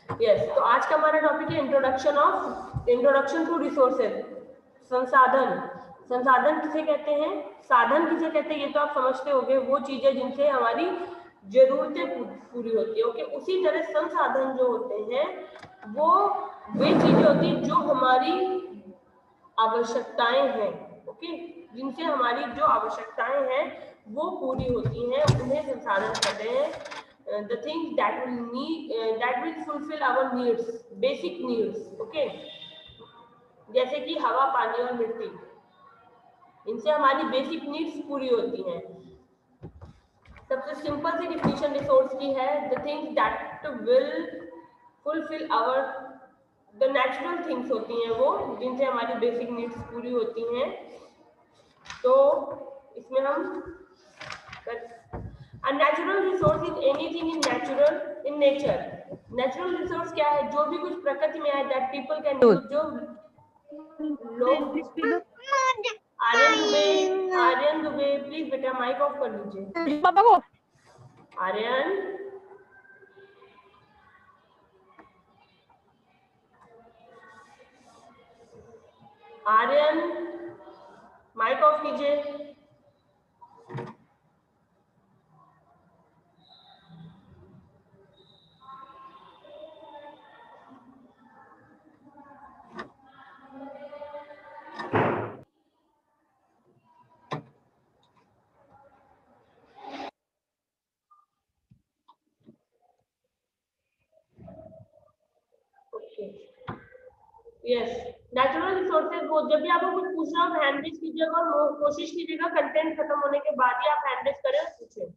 Yes, तो आज का हमारा टॉपिक है इंट्रोडक्शन टू रिसोर्सेज। संसाधन। संसाधन किसे कहते हैं, साधन किसे कहते हैं, ये तो आप समझते होंगे। वो चीजें जिनसे हमारी जरूरतें पूरी होती है। ओके, उसी तरह संसाधन जो होते हैं वो वे चीजें होती हैं जो हमारी आवश्यकताएं हैं। ओके, जिनसे हमारी जो आवश्यकताएं हैं वो पूरी होती हैं, उन्हें संसाधन कहते हैं। The things that will need that will fulfill our needs, basic needs. Okay, जैसे कि हवा, पानी और मिट्टी, इनसे हमारी बेसिक नीड्स पूरी होती हैं। सबसे सिंपल सी डिफिनेशन रिसोर्स की है, the things that will fulfil our, the natural things होती हैं वो, जिनसे हमारी बेसिक नीड्स पूरी होती हैं। तो इसमें हम A natural resource is anything in nature. Natural resource क्या है, जो भी कुछ प्रकृति में है, that people can use, जो लोग। आर्यन दुबे प्लीज बेटा माइक ऑफ कर लीजिए पापा को। आर्यन, आर्यन माइक ऑफ कीजिए। यस, नेचुरल रिसोर्सेज, वो जब भी आपको कुछ पूछना हो हैंड रेज कीजिएगा और कोशिश कीजिएगा कंटेंट खत्म होने के बाद ही आप हैंड रेज करें और पूछें।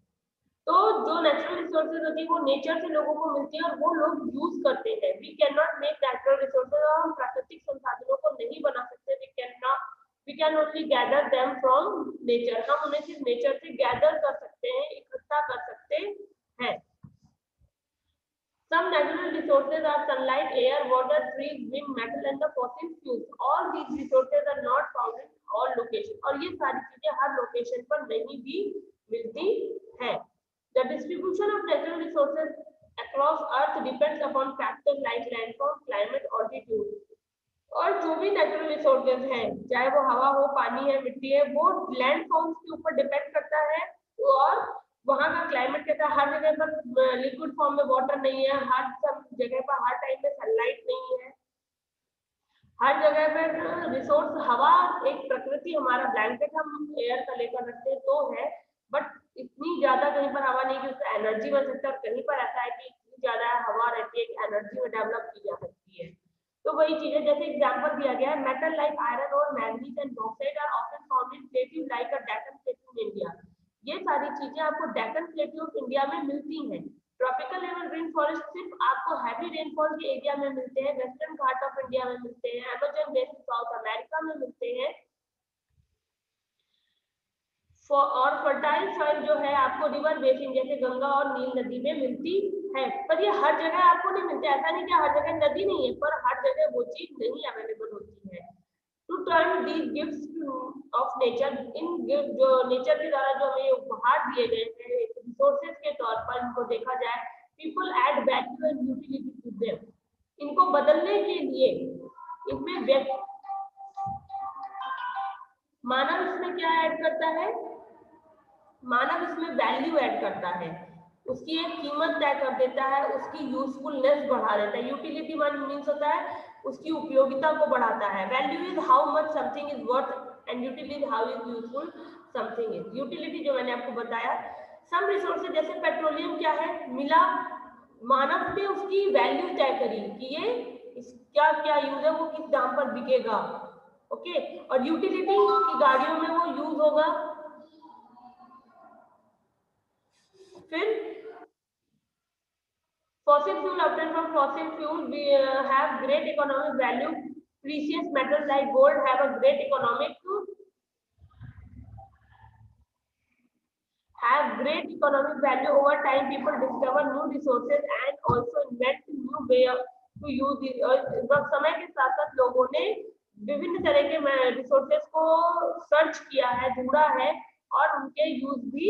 तो जो नेचुरल रिसोर्सेज होती है वो नेचर से लोगों को मिलती है और वो लोग यूज करते हैं। We can not make natural resources, और हम प्राकृतिक संसाधनों को नहीं बना सकते। We can only gather them from nature. हम उन्हें सिर्फ नेचर से गैदर कर सकते हैं, इकट्ठा कर सकते हैं। Some natural resources are sunlight, air, water, trees, wind, metal, and the fossil fuels. All these resources are not found in all locations. और ये सारी चीजें हर लोकेशन पर नहीं भी मिलती हैं। The distribution of natural resources across Earth depends upon factors like landfall, climate, altitude. और जो भी नेचुरल रिसोर्सेज हैं, चाहे वो हवा हो, पानी है, मिट्टी है, वो लैंडफॉर्म्स के ऊपर डिपेंड करता है। और वहां का क्लाइमेट कैसा, हर जगह पर लिक्विड फॉर्म में वाटर नहीं है, हर सब जगह पर हर टाइम में सनलाइट नहीं है, हर जगह पर रिसोर्स हवा, एक प्रकृति, हमारा ब्लैंकेट हम एयर का लेकर रखते हैं तो है, बट इतनी ज्यादा कहीं पर हवा नहीं कि उससे एनर्जी बन सकता है, और कहीं पर ऐसा है कि इतनी ज्यादा हवा रहती है कि एनर्जी में डेवलप की जा सकती है। तो वही चीजें, जैसे एग्जांपल दिया गया है, मेटल लाइक आयरन और manganese and bauxite are often found in plateau like a Deccan plateau in India. ये सारी चीजें आपको डेक्कन प्लेट्यू ऑफ इंडिया में मिलती हैं। ट्रॉपिकल लेवल रेन फॉरेस्ट सिर्फ आपको हैवी रेनफॉल के एरिया में मिलते हैं, वेस्टर्न घाट ऑफ इंडिया में मिलते हैं, अमेज़न बेसिन साउथ अमेरिका में मिलते हैं। और फर्टाइल सॉइल जो है आपको रिवर बेसिन जैसे गंगा और नील नदी में मिलती है। पर ये हर जगह आपको नहीं मिलती, ऐसा नहीं कि हर जगह नदी नहीं है, पर हर जगह वो चीज नहीं अवेलेबल होती है। To turn these gifts of nature, इन जो नेचर के द्वारा जो हमें उपहार दिए गए हैं रिसोर्सेज के तौर पर, इनको देखा जाए, people add value and utility to them. इनको बदलने के लिए इनमें मानव इसमें क्या ऐड करता है, मानव इसमें वैल्यू ऐड करता है, उसकी एक कीमत तय कर देता है, उसकी यूजफुलनेस बढ़ा देता है। यूटिलिटी मीन्स होता है उसकी उपयोगिता को बढ़ाता है। Value is how much something is worth and utility is how is useful something is. Utility जो मैंने आपको बताया, सम रिसोर्सेज जैसे पेट्रोलियम क्या है, मिला, मानव ने उसकी वैल्यू तय करी कि ये इसका क्या यूज है, वो किस दाम पर बिकेगा। ओके, और यूटिलिटी की गाड़ियों में वो यूज होगा। फिर fossil fuel obtained from fossil fuel we have great economic value. Precious metals like gold have a great economic value. Over time people discover new resources and also invent new way to use it. और समय के साथ साथ लोगों ने विभिन्न तरह के रिसोर्सेज को सर्च किया है, ढूंढा है, और उनके यूज भी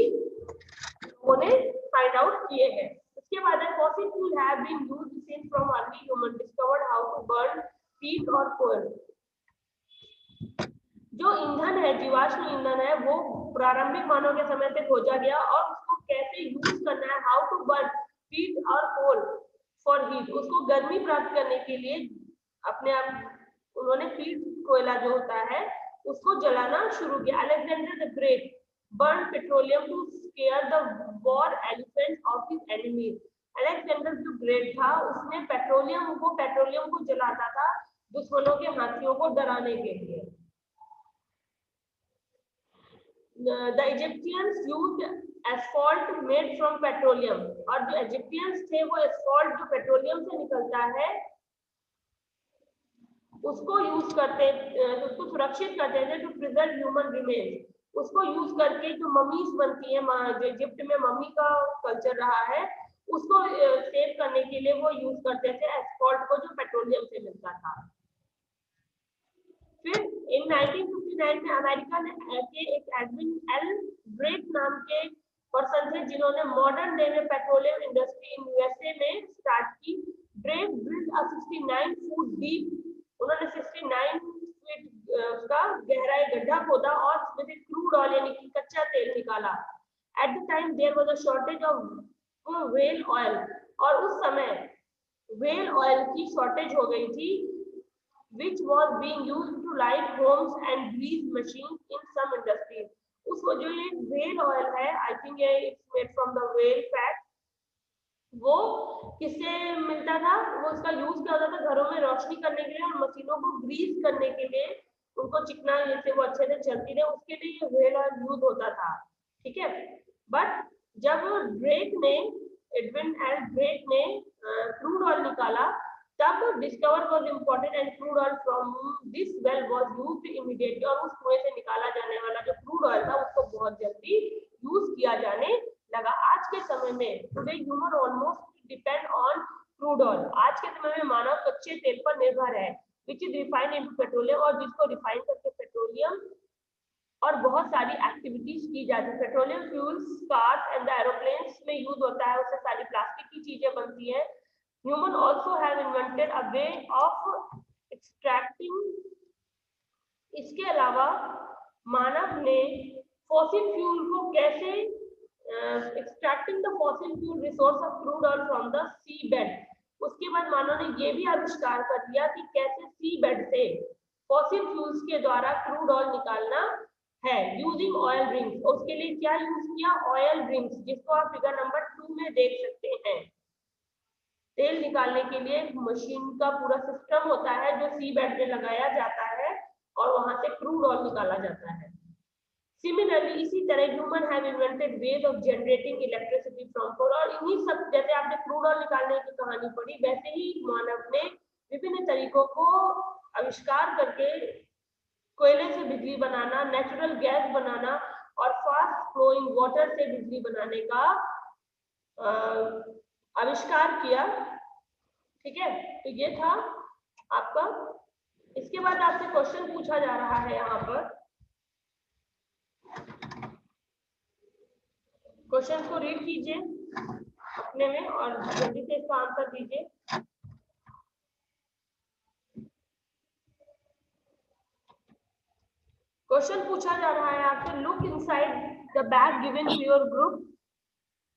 लोगों ने फाइंड आउट किए हैं। उसके बाद fossil fuel have been used since from early human discovered how to burn peat or coal. जो ईंधन है, जीवाश्म ईंधन है, वो प्रारंभिक मानव के समय से खोजा गया और उसको कैसे यूज करना है, हाउ टू बर्न पीट और कोल फॉर हीट, उसको गर्मी प्राप्त करने के लिए अपने आप उन्होंने पीट कोयला जो होता है उसको जलाना शुरू किया. Alexander the great burn petroleum to scare the war elephant of his enemies. Alexander जो ग्रेट था उसने पेट्रोलियम को जलाता था दुश्मनों के हाथियों को डराने के लिए. The Egyptians used asphalt made from petroleum. और जो इजिप्टियंस थे वो asphalt जो पेट्रोलियम से निकलता है उसको यूज करते, उसको सुरक्षित करते थे टू प्रिजर्व ह्यूमन रिमेन्स. उसको यूज करके जो ममीज बनती है, जो इजिप्ट में मम्मी का कल्चर रहा है, उसको सेव करने के लिए वो यूज करते थे एस्फॉल्ट को जो पेट्रोलियम से मिलता था. फिर इन 1959 में अमेरिका ने के एक एडविन एल ड्रेक नाम के पर्सन थे जिन्होंने मॉडर्न डे में पेट्रोलियम इंडस्ट्री इन यूएसए में स्टार्ट की. Drake build a 69 foot deep, उन्होंने 69 फीट का गहरा गड्ढा खोदा और उसमें से क्रूड ऑयल यानी कि कच्चा तेल निकाला. At the time there was a shortage of whale oil, और उस समय व्हेल ऑयल की शॉर्टेज हो गई थी, which was being used to light homes and grease machines in some industries. उसको जो ये whale oil है, I think ये it's made from the whale fat, वो किससे मिलता था, वो उसका यूज क्या होता था घरों में रोशनी करने के लिए और मशीनों को ग्रीस करने के लिए, उनको चिकना जैसे वो अच्छे से चलती रहे उसके लिए ये whale oil यूज होता था. ठीक है. बट जब ड्रेक ने, एडविन एल ड्रेक ने क्रूड ऑयल निकाला, तब discover was important and crude oil from this well was used immediately. और उस कुएं से निकाला जाने वाला जो क्रूड ऑयल था उसको बहुत जल्दी यूज किया जाने लगा. आज के समय में today human almost depend on crude oil. आज के समय में मानव कच्चे तेल पर निर्भर है, which is refined into petroleum, और जिसको रिफाइन करके पेट्रोलियम और बहुत सारी एक्टिविटीज की जाती है. Petroleum fuels cars and the aeroplanes में यूज होता है, उससे सारी प्लास्टिक की चीजें बनती है. Human also have invented a way of extracting. इसके अलावा मानव ने फॉसिल फ्यूल को कैसे extracting the fossil fuel resource of crude oil from the sea bed. उसके बाद मानव ने ये भी आविष्कार कर दिया कि कैसे सी बेड से फॉसिल फ्यूल्स के द्वारा क्रूड ऑयल निकालना है यूजिंग ऑयल रिंग्स. उसके लिए क्या यूज किया, ऑयल रिंग्स, जिसको आप फिगर नंबर 2 में देख सकते हैं. तेल निकालने के लिए एक मशीन का पूरा सिस्टम होता है जो सी बेड में लगाया जाता है और वहां से क्रूड ऑयल निकाला जाता है. सिमिलरली इसी तरह human have invented ways of generating electricity from coal. और इन्हीं सब, जैसे आपने क्रूड ऑयल निकालने की कहानी पढ़ी, वैसे ही मानव ने विभिन्न तरीकों को आविष्कार करके कोयले से बिजली बनाना, नेचुरल गैस बनाना और फास्ट फ्लोइंग वाटर से बिजली बनाने का आविष्कार किया. ठीक है. तो ये था आपका. इसके बाद आपसे क्वेश्चन पूछा जा रहा है यहाँ पर. क्वेश्चन को रीड कीजिए अपने में और जल्दी से इसका आंसर दीजिए. क्वेश्चन पूछा जा रहा है आपसे, look inside the bag given to your group.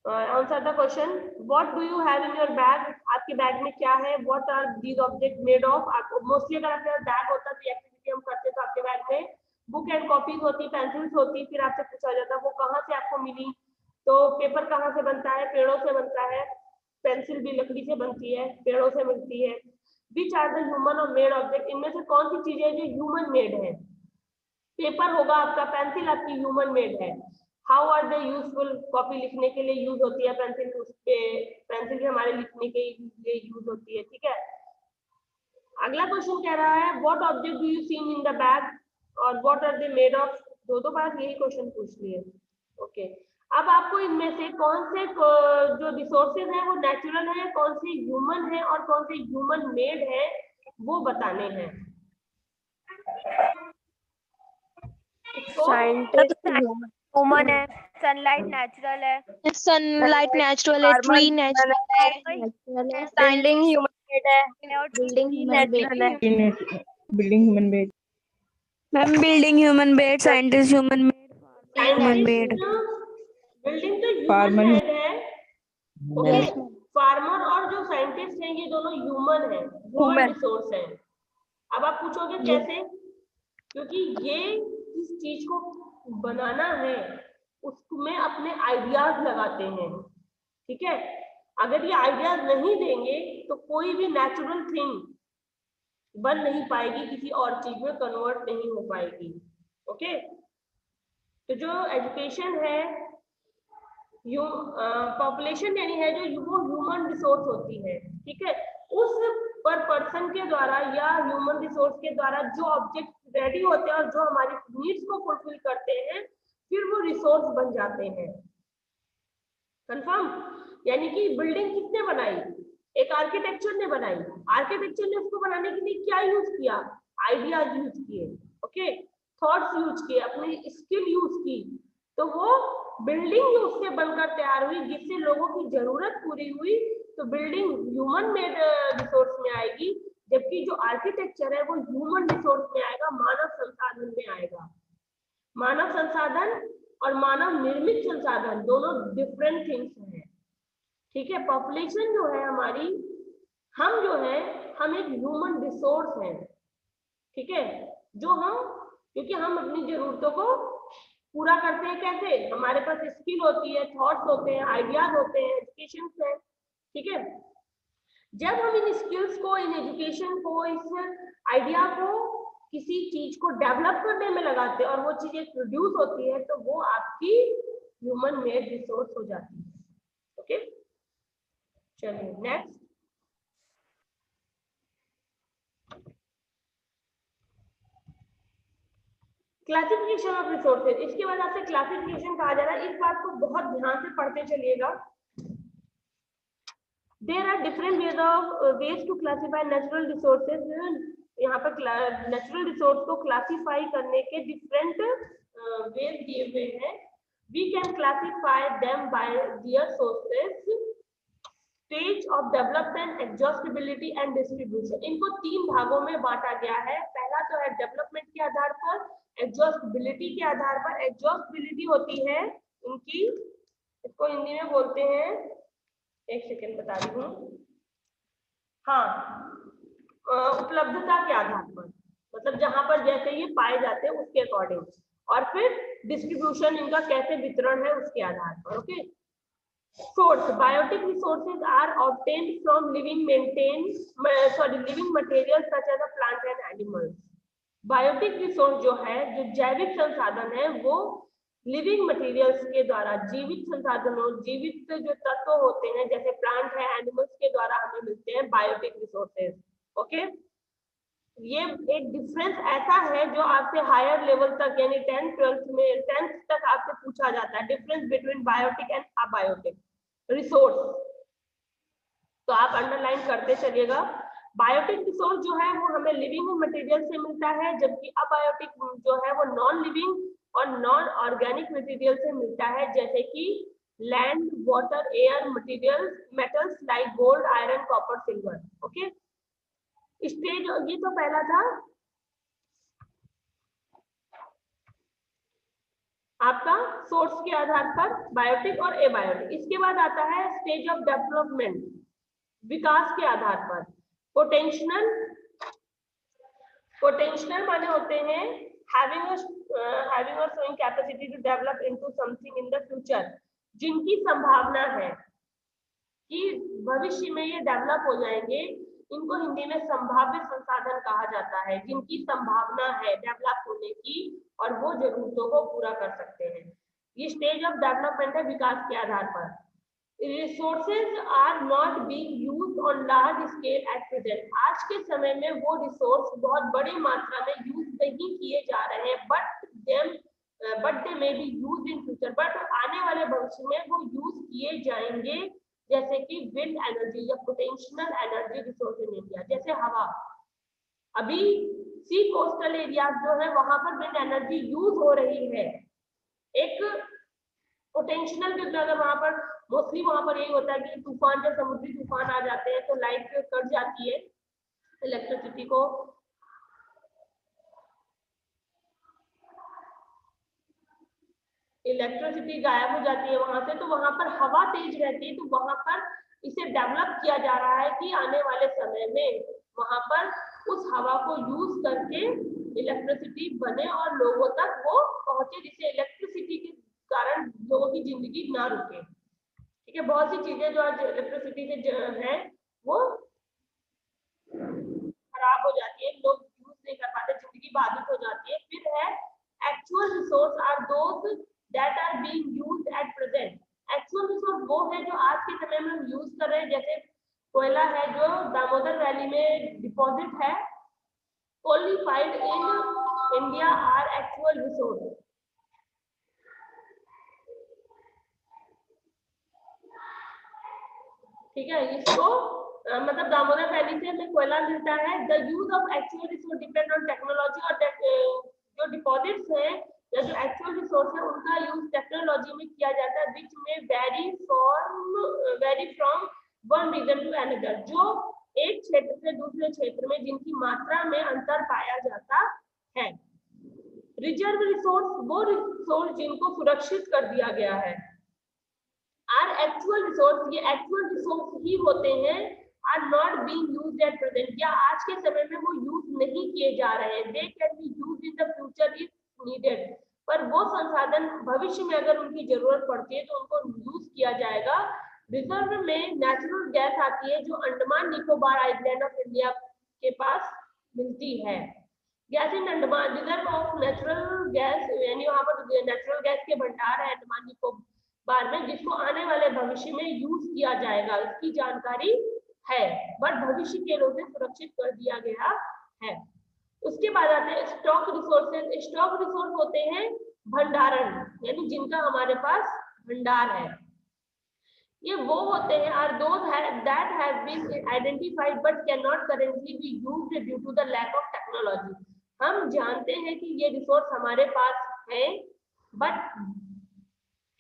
Answer the question. What do you have in your bag. आपके बैग में क्या है. What are these object made of. आपको मोस्टली अगर आपके पास बैग होता तो एक्टिविटी हम करते तो आपके बैग में बुक एंड कॉपीज होती, पेंसिल्स होती. फिर आपसे पूछा जाता वो कहाँ से आपको मिली. तो पेपर कहाँ से बनता है, पेड़ों से बनता है. पेंसिल भी लकड़ी से बनती है, पेड़ों से मिलती है. विच आर द ह्यूमन और मेड ऑब्जेक्ट. इनमें से कौन सी चीजें जो ह्यूमन मेड है. पेपर होगा आपका, पेंसिल आपकी ह्यूमन मेड है. How are they useful. Copy लिखने के लिए यूज होती है पेंसिल, उस पे पेंसिल भी हमारे लिखने के लिए यूज होती है. ठीक है. अगला क्वेश्चन कह रहा है what object do you seen in the bag और what are they made of. दो बार यही क्वेश्चन पूछ लिए. ओके. अब आपको इनमें से कौन से जो रिसोर्सेज हैं वो नेचुरल है, कौन से ह्यूमन है और कौन से ह्यूमन मेड है वो बताने हैं. साइंटिस्ट ह्यूमन है, सनलाइट नेचुरल है, सनलाइट नेचुरल है, ट्री नेचुरल है, building human made building natural है building human made, ma'am. Building human made, scientist human made, human made. Building तो ह्यूमन Farmer- मेड है, ओके। Yes, ma'am. फार्मर और जो scientist हैं ये दोनों ह्यूमन है, ह्यूमन Human. रिसोर्स है। अब आप पूछोगे कैसे, क्योंकि ये जिस चीज को बनाना है उसमें अपने आइडियाज लगाते हैं, ठीक है। अगर ये आइडियाज नहीं देंगे तो कोई भी नेचुरल थिंग बन नहीं पाएगी, किसी और चीज में कन्वर्ट नहीं हो पाएगी, ओके। तो जो एजुकेशन है, पॉपुलेशन यानी है जो वो ह्यूमन रिसोर्स होती है, ठीक है। उस पर पर्सन के द्वारा या ह्यूमन रिसोर्स के द्वारा जो ऑब्जेक्ट रेडी होते हैं और जो हमारी नीड्स को फुलफिल करते हैं, फिर वो रिसोर्स बन जाते हैं। कंफर्म? यानी कि बिल्डिंग किसने बनाई? एक आर्किटेक्चर ने बनाई। आर्किटेक्चर ने उसको बनाने के लिए क्या यूज किया? आइडियाज यूज किए, ओके, थॉट्स यूज किए, अपनी स्किल यूज की, तो वो बिल्डिंग उससे बनकर तैयार हुई, जिससे लोगों की जरूरत पूरी हुई। तो बिल्डिंग ह्यूमन मेड रिसोर्स में आएगी, जबकि जो आर्किटेक्चर है वो ह्यूमन रिसोर्स में आएगा, मानव संसाधन में आएगा। मानव संसाधन और मानव निर्मित संसाधन दोनों डिफरेंट थिंग्स हैं, ठीक है। पॉपुलेशन जो है हमारी, हम जो है, हम एक ह्यूमन रिसोर्स हैं, ठीक है। जो हम, क्योंकि हम अपनी जरूरतों को पूरा करते हैं कैसे? हमारे पास स्किल होती है, थॉट्स होते हैं, आइडियाज होते हैं, एजुकेशन है, ठीक है। जब हम इन स्किल्स को, इन एजुकेशन को, इस आइडिया को किसी चीज को डेवलप करने में लगाते हैं और वो चीजें प्रोड्यूस होती है, तो वो आपकी ह्यूमन मेड रिसोर्स हो जाती है, ओके। चलिए नेक्स्ट, क्लासिफिकेशन ऑफ रिसोर्सेज। इसके बाद आपसे क्लासिफिकेशन कहा जा रहा है, इस बात को बहुत ध्यान से पढ़ते चलिएगा। There are different ways to classify natural resources. यहाँ पर नेचुरल रिसोर्स को क्लासीफाई करने के डिफरेंट वेज दिए हुए हैं। We can classify them by their sources, stage of development, exhaustibility and distribution. इनको 3 भागों में बांटा गया है। पहला तो है डेवलपमेंट के आधार पर, एग्जॉस्टिबिलिटी के आधार पर। एग्जॉस्टिबिलिटी होती है इनकी, इसको हिंदी में बोलते हैं, एक सेकेंड बता रही हूँ, हाँ, उपलब्धता के आधार पर, मतलब जहां पर जैसे ये पाए जाते हैं उसके अकॉर्डिंग। और फिर डिस्ट्रीब्यूशन इनका कैसे वितरण है उसके आधार पर, okay. Source, biotic resources are obtained from living material such as a plant and animals. Biotic resource जो है, जो जैविक संसाधन है, वो लिविंग मटेरियल्स के द्वारा, जीवित संसाधनों, जीवित जो तत्व होते हैं जैसे प्लांट है, एनिमल्स के द्वारा हमें मिलते हैं बायोटिक रिसोर्सेज, ओके। ये एक डिफरेंस ऐसा है जो आपसे हायर लेवल तक यानी 10th 12th में 10th तक आपसे पूछा जाता है, difference between biotic and abiotic resource. तो आप अंडरलाइन करते चलिएगा। बायोटिक रिसोर्स जो है वो हमें लिविंग मटेरियल से मिलता है, जबकि अबायोटिक जो है वो नॉन लिविंग और नॉन ऑर्गेनिक मटेरियल से मिलता है, जैसे कि land, water, air, material, metals like gold, iron, copper, silver, okay. Stage, ये तो पहला था आपका सोर्स के आधार पर बायोटिक और एबायोटिक। इसके बाद आता है स्टेज ऑफ डेवलपमेंट, विकास के आधार पर। पोटेंशियल माने होते हैं having or showing capacity to develop into something in the future, जिनकी संभावना है कि भविष्य में ये डेवलप हो जाएंगे, इनको हिंदी में संभाव्य संसाधन कहा जाता है, जिनकी संभावना है डेवलप होने की और वो जरूरतों को पूरा कर सकते हैं। ये स्टेज ऑफ डेवलपमेंट है विकास के आधार पर। Resources are not being used on large scale at present. आज के समय में वो रिसोर्स बहुत बड़ी मात्रा में यूज नहीं किए जा रहे हैं, but they may be used in future. But आने वाले भविष्य में वो यूज किए जाएंगे, जैसे कि विंड एनर्जी या potential energy resource in India, जैसे हवा। अभी सी कोस्टल एरिया जो है वहां पर विंड एनर्जी यूज हो रही है। एक पोटेंशियल के अगर वहां पर मोस्टली वहां पर यही होता है कि तूफान, जब समुद्री तूफान आ जाते हैं तो लाइट कट जाती है, इलेक्ट्रिसिटी को इलेक्ट्रिसिटी गायब हो जाती है वहां से, तो वहां पर हवा तेज रहती है, तो वहां पर इसे डेवलप किया जा रहा है कि आने वाले समय में वहां पर उस हवा को यूज करके इलेक्ट्रिसिटी बने और लोगों तक वो पहुंचे, जिससे इलेक्ट्रिसिटी के कारण लोगों की जिंदगी ना रुके। ठीक है, बहुत सी चीजें जो आज इलेक्ट्रिसिटी से है वो खराब हो जाती है, लोग यूज नहीं कर पाते, जिंदगी बाधित हो जाती है। फिर है actual resource are those that are being used at present. Actual resource वो है जो आज के समय में हम यूज कर रहे हैं, जैसे कोयला है जो दामोदर वैली में डिपॉजिट है, qualified in India are actual resource. ठीक है, इसको मतलब दामोदर वैली से हमें कोयला मिलता है। The use of actual resource depend on technology, और जो डिपॉजिट्स हैं या जो एक्चुअल रिसोर्स है उनका यूज टेक्नोलॉजी में किया जाता है, विच में vary from one region to another. जो एक क्षेत्र से दूसरे क्षेत्र में जिनकी मात्रा में अंतर पाया जाता है। रिजर्व रिसोर्स वो रिसोर्स जिनको सुरक्षित कर दिया गया है। आर एक्चुअल रिसोर्स, ये एक्चुअल रिसोर्स ही होते हैं, are not being used at present, या आज के समय में वो यूज नहीं किए जा रहे हैं। They can be used in the future if needed, पर वो संसाधन भविष्य में अगर उनकी जरूरत पड़ती है तो उनको यूज किया जाएगा। रिजर्व में नेचुरल गैस आती है जो Andaman Nicobar island of India के पास मिलती है। Gas in Andaman, reserve of natural gas, यानी वहां पर नेचुरल गैस के भंडार है अंडमान निकोबार बार में, जिसको आने वाले भविष्य में यूज किया जाएगा, इसकी जानकारी है, बट भविष्य के लिए उसे सुरक्षित कर दिया गया है। उसके बाद आते हैं स्टॉक रिसोर्सेज। स्टॉक रिसोर्स होते हैं भंडारण, यानी जिनका हमारे पास भंडार है। ये वो होते हैं are those that have been identified but can not currently be used due to the lack of technology. हम जानते हैं कि ये रिसोर्स हमारे पास है, बट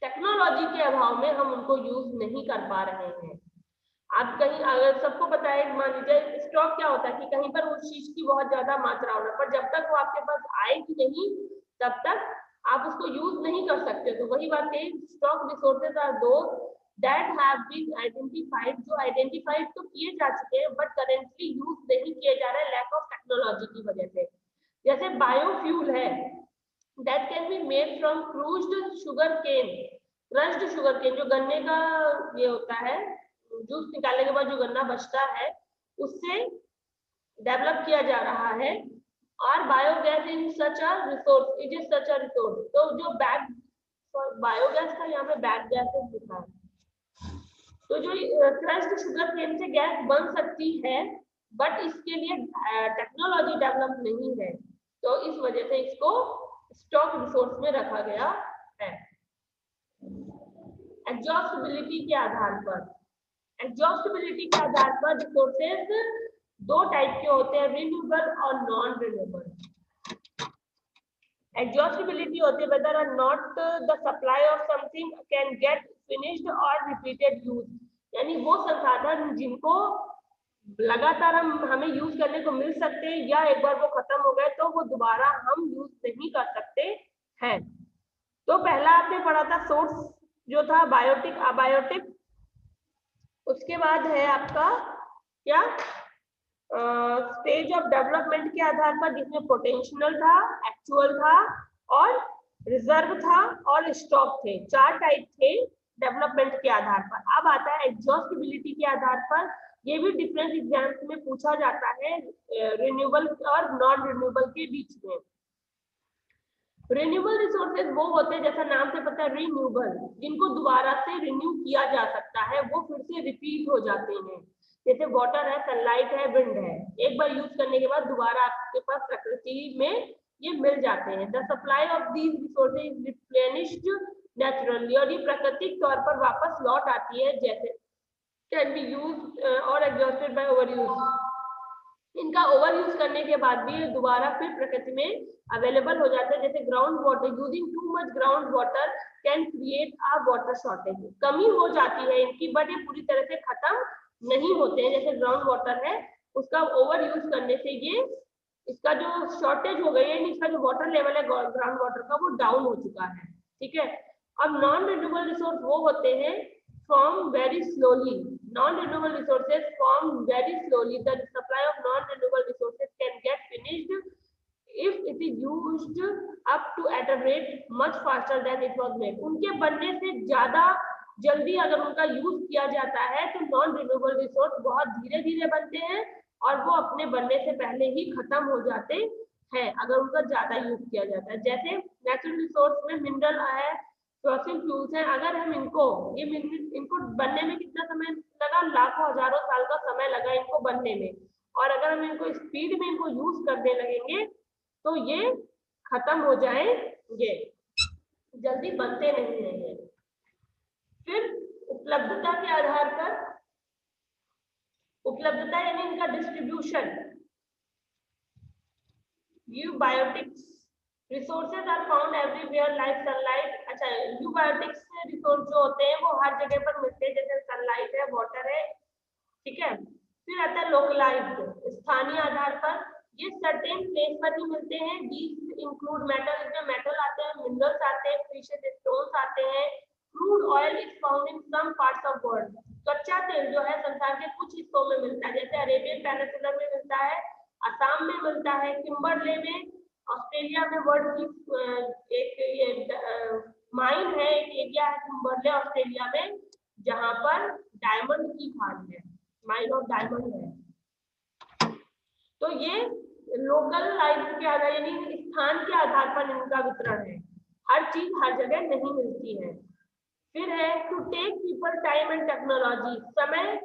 टेक्नोलॉजी के अभाव में हम उनको यूज नहीं कर पा रहे हैं। आप कहीं, अगर सबको पता है, मान लीजिए स्टॉक क्या होता है कि कहीं पर उस चीज की बहुत ज्यादा मात्रा होना, पर जब तक वो आपके पास आएगी नहीं तब तक आप उसको यूज नहीं कर सकते। तो वही बात है, stock resources are those that have been identified, जो आइडेंटिफाइड तो किए जा चुके हैं बट करेंटली यूज नहीं किए जा रहे लैक ऑफ टेक्नोलॉजी की वजह से। जैसे बायोफ्यूल है, that can be made from crushed sugar cane, crushed sugar cane, जो गन्ने का ये होता है, जूस निकालने के बाद जो गन्ना बचता है उससे डेवलप किया जा रहा है। और biogas in such a resource, it is such a resource. तो जो बैक बायोगैस का यहाँ पे बैक गैसेस लिखा है, तो जो क्रश्ड शुगर केन से गैस बन सकती है, बट इसके लिए टेक्नोलॉजी डेवलप नहीं है, तो इस वजह से इसको स्टॉक रिसोर्स में रखा गया है। एग्जॉस्टिबिलिटी के आधार पर, एग्जॉस्टिबिलिटी के आधार पर रिसोर्सेज दो टाइप के होते हैं, रिन्यूएबल और नॉन रिन्यूएबल। एग्जॉस्टिबिलिटी होती है whether or not the supply of something can get finished or repeated use, यानी वो संसाधन जिनको लगातार हमें यूज करने को मिल सकते हैं, या एक बार वो खत्म हो गए तो वो दोबारा हम यूज नहीं कर सकते हैं। तो पहला आपने पढ़ा था सोर्स जो था बायोटिक अबायोटिक, उसके बाद है आपका क्या स्टेज ऑफ डेवलपमेंट के आधार पर, जिसमें पोटेंशियल था, एक्चुअल था और रिजर्व था और स्टॉक थे। चार टाइप थे डेवलपमेंट के आधार पर। अब आता है एग्जॉस्टिबिलिटी के आधार पर, ये भी डिफरेंस एग्जाम्स में पूछा जाता है रिन्यूएबल और नॉन रिन्यूएबल के बीच में। रिन्यूएबल रिसोर्सेज वो होते हैं, जैसा नाम से पता है, रिन्यूएबल, जिनको दोबारा से रिन्यू किया जा सकता है, वो फिर से रिपीट हो जाते हैं। जैसे वाटर है, सनलाइट है, विंड है, एक बार यूज करने के बाद दोबारा आपके पास प्रकृति में ये मिल जाते हैं। The supply of these resources is replenished naturally, और ये प्राकृतिक तौर पर वापस लौट आती है, जैसे कैन बी यूज्ड और एग्जॉस्टेड बाय ओवरयूज, इनका ओवर यूज करने के बाद भी ये दोबारा फिर प्रकृति में अवेलेबल हो जाता है। जैसे ground water, using too much ground water can create a water shortage, कमी हो जाती है इनकी, बट ये पूरी तरह से खत्म नहीं होते हैं। जैसे ग्राउंड वाटर है, उसका ओवर यूज करने से ये इसका जो शॉर्टेज हो गई है, इसका जो वाटर लेवल है ग्राउंड वाटर का, वो डाउन हो चुका है। ठीक है, अब नॉन रिन्यूएबल रिसोर्स वो होते हैं form very slowly. Non-renewable resources form very slowly. The supply of non-renewable resources can get finished if it is used up to at a rate much faster than it was made. उनके बनने से ज्यादा जल्दी अगर उनका use किया जाता है तो नॉन रिन्यूएबल रिसोर्स बहुत धीरे धीरे बनते हैं और वो अपने बनने से पहले ही खत्म हो जाते हैं अगर उनका ज्यादा यूज किया जाता है। जैसे नेचुरल रिसोर्स में मिनरल है, फॉसिल फ्यूल्स हैं, अगर हम इनको बनने में कितना समय लगा, लाखों हजारों साल का समय लगा इनको बनने में, और अगर हम इनको स्पीड में इनको यूज करने लगेंगे तो ये खत्म हो जाएंगे, जल्दी बनते नहीं हैं। फिर उपलब्धता के आधार पर, उपलब्धता यानी इनका distribution, ubiquitous resources are found everywhere like sunlight. अच्छा, यूबायोटिक्स रिसोर्स जो होते हैं वो हर जगह पर मिलते हैं, जैसे सनलाइट है, वाटर है। ठीक है, फिर आता है लोकलाइज्ड, स्थानीय आधार पर, ये सर्टेन प्लेस पर ही मिलते हैं। दीज इंक्लूड मेटल, इसमें मेटल आते हैं, मिनरल्स आते हैं, प्रीशियस स्टोन्स आते हैं। Crude oil is found in some parts of world, कच्चा तेल जो है संसार के कुछ हिस्सों में मिलता है, जैसे अरेबियन पेनिनसुला में मिलता है, असम में मिलता है, किम्बरले में, ऑस्ट्रेलिया में वर्ल्ड की एक ये माइन है, एक एरिया है किम्बरले ऑस्ट्रेलिया में, जहां पर डायमंड की खान है, माइन ऑफ डायमंड है। तो ये लोकल लाइफ के आधार यानी स्थान के आधार पर इनका वितरण है, हर चीज हर जगह नहीं मिलती है। फिर है to take people time and technology, समय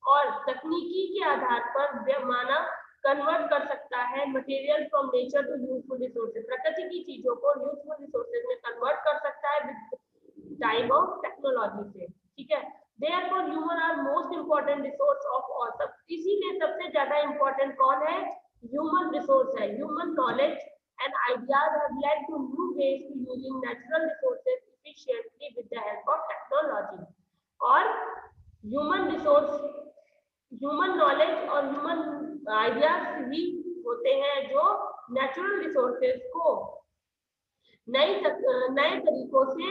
और तकनीकी के आधार पर मानव कन्वर्ट कर सकता है material from nature to useful resources, प्रकृति की चीजों को यूजफुल रिसोर्सेज में कन्वर्ट कर सकता है विद टाइम ऑफ टेक्नोलॉजी से। ठीक है, therefore human are most important resource of all, सब इसीलिए सबसे ज्यादा इंपॉर्टेंट कौन है, ह्यूमन रिसोर्स है। Human knowledge and ideas have led to new ways to using natural resources efficiently with the help of technology. और ह्यूमन रिसोर्स, ह्यूमन नॉलेज और human ideas ही होते हैं जो नेचुरल रिसोर्सेज को नए तरीकों से,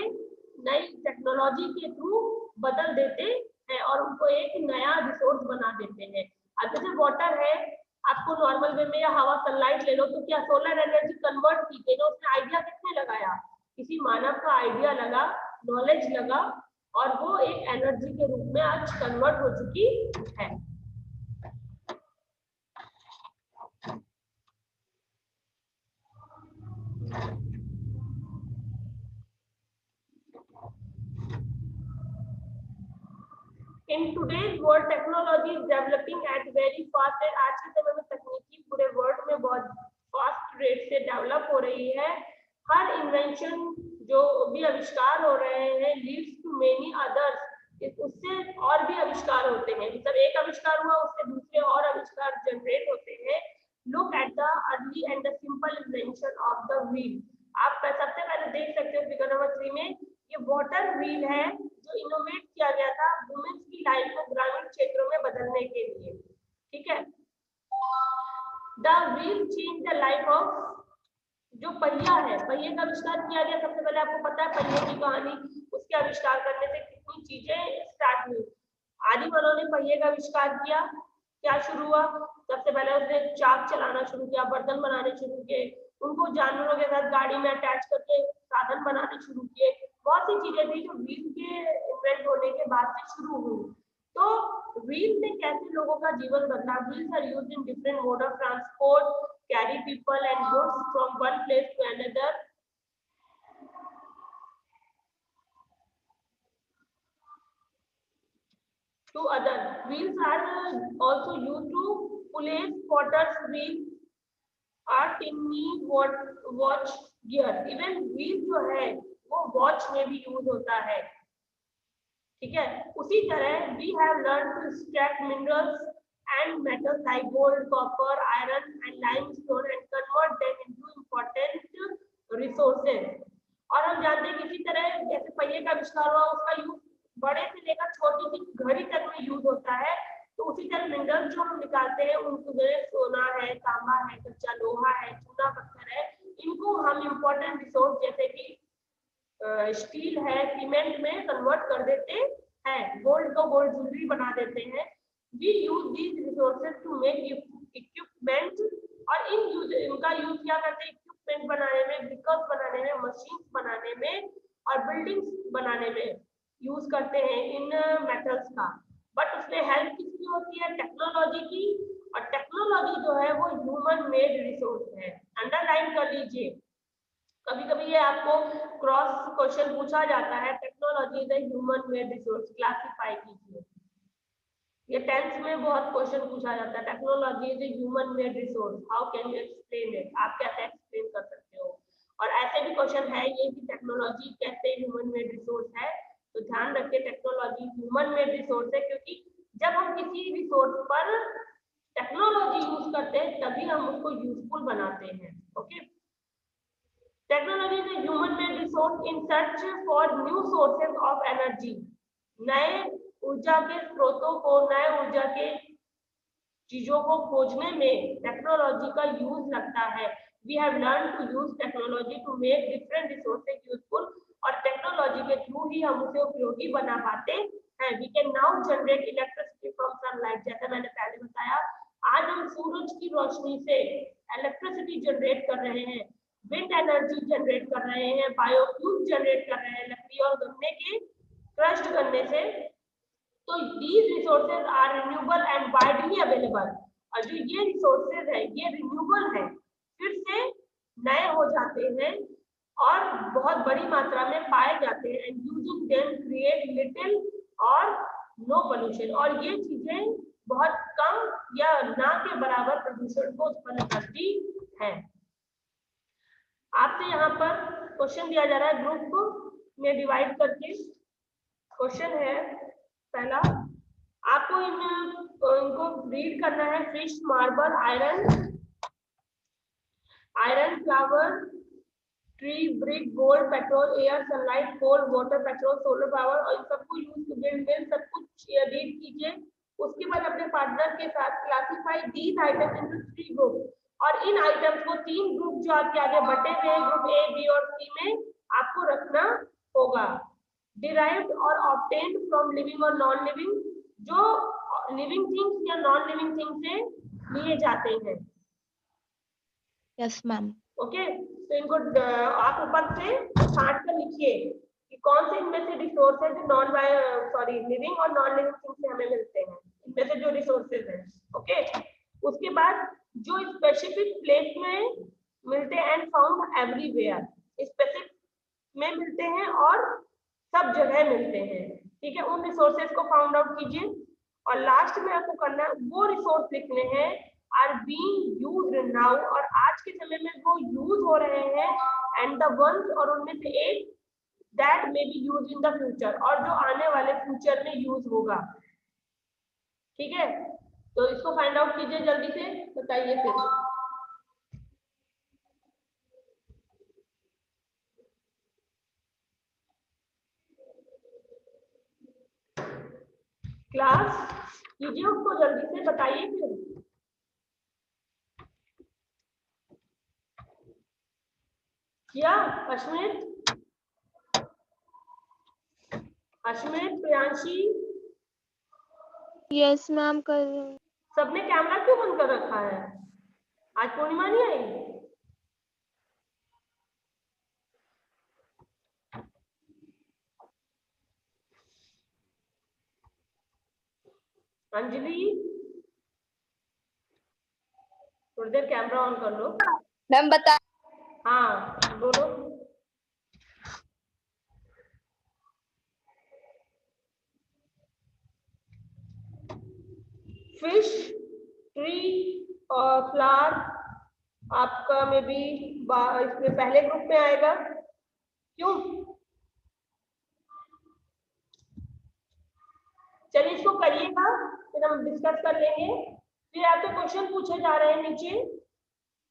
नई टेक्नोलॉजी के थ्रू बदल देते हैं और उनको एक नया रिसोर्स बना देते हैं। अब जैसे वाटर है, आपको नॉर्मल वे में या हवा सनलाइट ले लो, तो क्या सोलर एनर्जी कन्वर्ट की गई, उसने आइडिया किसने लगाया, किसी मानव का आइडिया लगा, नॉलेज लगा, और वो एक एनर्जी के रूप में आज कन्वर्ट हो चुकी है। In today's world, technology is developing at very fast rate. आज के समय में तकनीकी पूरे वर्ल्ड में बहुत फास्ट रेट से डेवलप हो रही है। हर इन्वेंशन जो भी आविष्कार हो रहे हैं लीड्स टू मेनी अदर्स, उससे और भी आविष्कार होते हैं, मतलब एक आविष्कार हुआ उससे दूसरे और आविष्कार जनरेट होते हैं। Look at the early and the simple invention of the wheel. आप सबसे पहले देख सकते हो फिगर नंबर 3 में, ये वाटर व्हील है जो इनोवेट किया गया था वुमेन्स की लाइफ को ग्रामीण क्षेत्रों में बदलने के लिए। ठीक है, the wheel change the life of, जो पहिया है, पहिए का आविष्कार किया गया सबसे पहले, आपको पता है पहिए की कहानी, उसके आविष्कार करने से कितनी चीजें स्टार्ट हुई। आदि मानव ने पहिए का आविष्कार किया, क्या शुरू हुआ, सबसे पहले उसने चाक चलाना शुरू किया, बर्तन बनाने शुरू किए, उनको जानवरों के साथ गाड़ी में अटैच करके साधन बनाने शुरू किए, बहुत सी चीजें थी जो व्हील के इन्वेंट होने के बाद से शुरू हुई। तो व्हील ने कैसे लोगों का जीवन बदला। Wheels are used in different mode of transport, carry people and goods from one place to another. To other wheels are also used to police potter's wheel or tinny watch gear. Even wheel जो है वो watch में भी use होता है। ठीक है, उसी तरह we have learned to extract minerals and metals like gold, copper, iron and limestone and convert them into important resources. और हम जानते हैं कि इसी तरह जैसे पहिए का आविष्कार हुआ, उसका यूज बड़े से लेकर छोटी सी घड़ी तक में यूज होता है, तो उसी तरह मिनरल्स जो हम निकालते हैं उनको सोना है, तांबा है, कच्चा लोहा है, चूना पत्थर है, इनको हम इम्पोर्टेंट रिसोर्स जैसे कि स्टील है, सीमेंट में कन्वर्ट कर देते हैं, गोल्ड को गोल्ड ज्वेलरी बना देते हैं। We use these resources to make equipment, और इनका यूज क्या करते हैं, इक्विपमेंट बनाने में, व्हीकल्स बनाने में, मशीन्स बनाने में और बिल्डिंग्स बनाने में यूज करते हैं इन मेटल्स का। बट उसमें हेल्प किसकी होती है, टेक्नोलॉजी की, और टेक्नोलॉजी जो है वो ह्यूमन मेड रिसोर्स है। अंडरलाइन कर लीजिए, कभी कभी ये आपको क्रॉस क्वेश्चन पूछा जाता है, technology is a human made resource, classify कीजिए। ये 10th में बहुत क्वेश्चन पूछा जाता है, technology is a human made resource, how can you explain it, आप कैसे एक्सप्लेन कर सकते हो। और ऐसे भी क्वेश्चन है ये कि टेक्नोलॉजी कैसे ह्यूमन मेड रिसोर्स है, तो ध्यान रखिए टेक्नोलॉजी ह्यूमन मेड रिसोर्स है, क्योंकि जब हम किसी रिसोर्स पर टेक्नोलॉजी यूज करते हैं तभी हम उसको यूजफुल बनाते हैं। Okay, technology is a human made resource in search for new sources of energy, नए ऊर्जा के स्रोतों को, नए ऊर्जा के चीजों को खोजने में टेक्नोलॉजी का यूज लगता है। We have learn to use technology to make different resources useful, और टेक्नोलॉजी के थ्रू ही हम उसे उपयोगी बना पाते हैं। We can now generate electricity from sunlight, जैसे मैंने पहले बताया, आज हम सूरज की रोशनी से इलेक्ट्रिसिटी जनरेट कर रहे हैं, विंड एनर्जी जनरेट कर रहे हैं, बायोफ्यूल जनरेट कर रहे हैं लकड़ी और गन्ने के क्रश्ड करने से। तो these resources are renewable and widely available, और जो ये रिसोर्सेज है ये रिन्यूएबल है, फिर से नए हो जाते हैं और बहुत बड़ी मात्रा में पाए जाते हैं। And using them create little और नो पोल्यूशन, और ये चीजें बहुत कम या ना के बराबर प्रदूषण को उत्पन्न करती है। आपसे यहाँ पर क्वेश्चन दिया जा रहा है ग्रुप में डिवाइड करके। क्वेश्चन है पहला, आपको इनको रीड करना है। Fish, marble, iron, flower, tree, brick, gold, petrol, air, sunlight, coal, water, petrol, solar power, और इन सबको यूज टू बिल्ड सब कुछ रीड कीजिए। उसके बाद अपने पार्टनर के साथ classify these items into 3 group, और इन आइटम्स को 3 ग्रुप जो आपके आगे बटे हुए हैं, ग्रुप ए, बी और सी में आपको रखना होगा। डिराइव्ड और ऑब्टेन्ड फ्रॉम लिविंग और नॉन लिविंग, जो लिविंग थिंग्स या नॉन लिविंग थिंग्स से लिए जाते हैं। Yes ma'am. ओके, तो इनको आप ऊपर से छांट कर लिखिए कि कौन से इनमें से रिसोर्स है जो लिविंग और नॉन लिविंग थिंग्स से हमें मिलते हैं, इनमें से जो रिसोर्सेज हैं। ओके, उसके बाद जो स्पेसिफिक प्लेस में मिलते हैं एंड फाउंड एवरीवेयर, स्पेसिफिक में मिलते हैं और सब जगह मिलते हैं। ठीक है, उन रिसोर्सेज को फाउंड आउट कीजिए, और लास्ट में आपको करना है वो रिसोर्स लिखने हैं आर बीइंग यूज्ड नाउ, और आज के समय में वो यूज हो रहे हैं, एंड द वंस, और उनमें से एक that may be use in the future, और जो आने वाले फ्यूचर में यूज होगा। ठीक है, तो इसको फाइंड आउट कीजिए, जल्दी से बताइए फिर। क्लास कीजिए उसको, जल्दी से बताइए फिर। क्या अश्मित, प्रियांशी? यस मैम, कर रही हूँ। सबने कैमरा क्यों बंद कर रखा है? आज पूर्णिमा नहीं आई? अंजलि, थोड़ी देर कैमरा ऑन कर लो। मैम बता। हाँ बोलो। फिश, ट्री और फ्लावर आपका में भी इसमें पहले ग्रुप में आएगा। क्यों? चलिए इसको करिएगा, फिर हम डिस्कस कर लेंगे। फिर आपसे क्वेश्चन पूछे जा रहे हैं नीचे,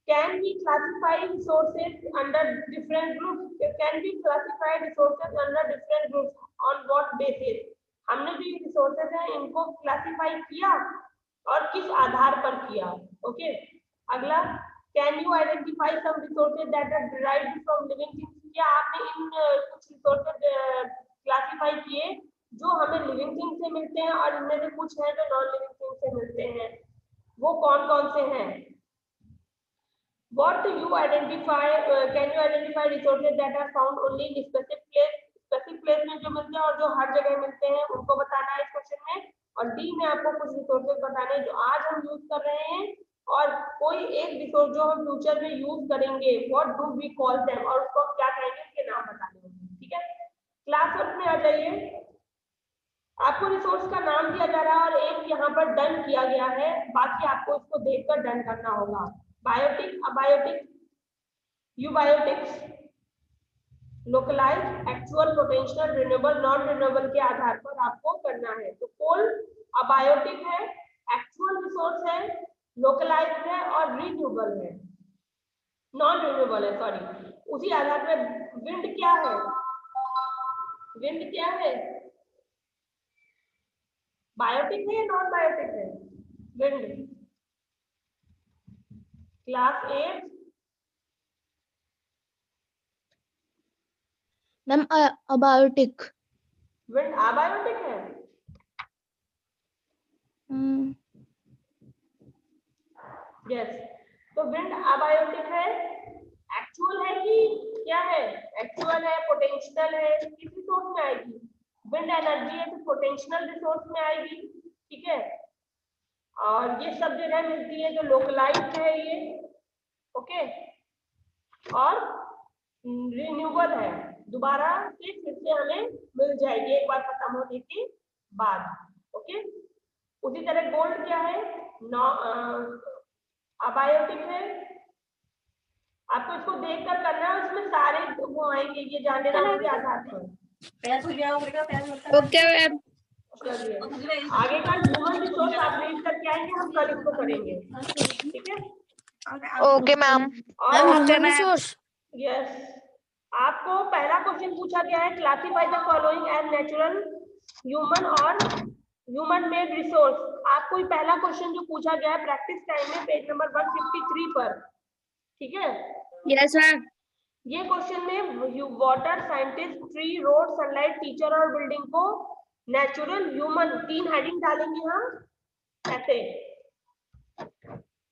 can be classify resources under different groups, can be classify resources under different groups on what basis. हमने जो रिसोर्सेज हैं इनको क्लासिफाई किया और किस आधार पर किया। ओके, अगला, can you identify some resources that are derived from living things. क्या आपने इन कुछ रिसोर्सेज क्लासिफाई किए जो हमें लिविंग थिंग से मिलते हैं और इनमें से कुछ हैं जो नॉन लिविंग थिंग से मिलते हैं, वो कौन कौन से हैं। What you identify, can you identify resources that are found only in specific place, specific place में जो मिलते हैं और जो हर जगह मिलते हैं उनको बताना है इस क्वेश्चन में। और डी में आपको कुछ रिसोर्सेज बताने हैं जो आज हम यूज कर रहे हैं और कोई एक रिसोर्स जो हम फ्यूचर में यूज करेंगे, what do we call them, और उसको हम क्या कहेंगे, उसके नाम बताने हैं। ठीक है, क्लास वर्क में आ जाइए। आपको रिसोर्स का नाम दिया जा रहा है और एक यहाँ पर डन किया गया है, बाकी आपको इसको देखकर डन करना होगा। Biotic, abiotic, ubiquitous, localise, actual, potential, renewable, non renewable के आधार पर आपको करना है। तो कोल अबायोटिक है, एक्चुअल रिसोर्स है, लोकलाइज है और रिन्यूएबल है, नॉन रिन्यूएबल है, सॉरी। उसी आधार पर विंड क्या है, विंड क्या है, बायोटिक है या नॉन बायोटिक है, wind. Class 8 ma'am abiotic. Wind abiotic है, यस। तो विंड अबायोटिक है, एक्चुअल है कि क्या है, एक्चुअल है, पोटेंशियल है, किस रिसोर्स में आएगी, विंड एनर्जी है तो पोटेंशियल रिसोर्स में आएगी। ठीक है, और ये सब जगह मिलती है जो लोकलाइज्ड है ये। ओके, और रिन्यूएबल है, दोबारा से फिर से हमें मिल जाएगी एक बार खत्म होने के बाद। ओके, उसी तरह गोल्ड क्या है, अबायोटिक है। आपको इसको देखकर करना है, उसमें सारे वो आएंगे, ये जान लेना के आधार पर। Okay ma'am. चलिए आगे का ह्यूमन रिसोर्स आप रीड करके आएंगे, हम कल इसको करेंगे। ठीक है, ओके मैम। और यस, आपको पहला क्वेश्चन पूछा गया है, classify the following as natural, human और ह्यूमन मेड रिसोर्स। आपको ये पहला क्वेश्चन जो पूछा गया है प्रैक्टिस टाइम में पेज नंबर 153 पर। ठीक है, यस मैम। ये क्वेश्चन में water, scientist, tree, road, sunlight, teacher और बिल्डिंग को नेचुरल, ह्यूमन, तीन हेडिंग डालेंगे हम ऐसे।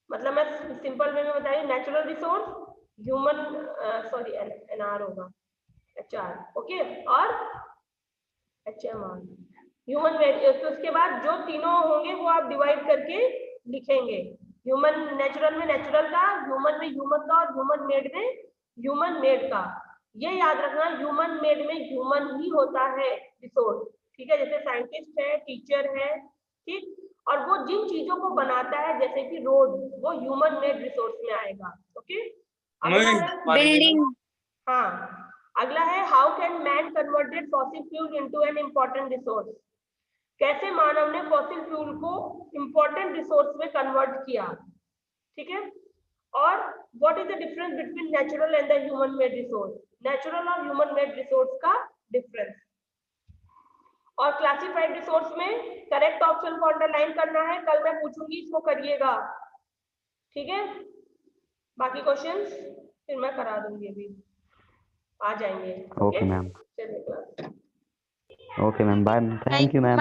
मतलब मैं सिंपल वे में बता रही हूँ, natural resource, human, sorry NR होगा, एचआर, ओके, और एचएमआर, ह्यूमन मेड। तो उसके बाद जो तीनों होंगे वो आप डिवाइड करके लिखेंगे, ह्यूमन नेचुरल में नेचुरल का, ह्यूमन में ह्यूमन का और ह्यूमन मेड में ह्यूमन मेड का। ये याद रखना, ह्यूमन मेड में ह्यूमन ही होता है रिसोर्स। ठीक है, जैसे साइंटिस्ट है, टीचर है, ठीक, और वो जिन चीजों को बनाता है जैसे कि रोड, वो ह्यूमन मेड रिसोर्स में आएगा। Okay, building. हाँ, अगला है how can man converted fossil fuel into an important resource. कैसे मानव ने फॉसिल फ्यूल को इंपॉर्टेंट रिसोर्स में कन्वर्ट किया। ठीक है, और what is the difference between natural and the human made resource, natural और ह्यूमन मेड रिसोर्स का डिफरेंस। और क्लासिफाइड रिसोर्स में करेक्ट ऑप्शन को अंडरलाइन करना है, कल मैं पूछूंगी, इसको करिएगा। ठीक है, बाकी क्वेश्चंस फिर मैं करा दूंगी, अभी आ जाएंगे। Okay ma'am. चलिए class, okay ma'am, bye, thank you ma'am.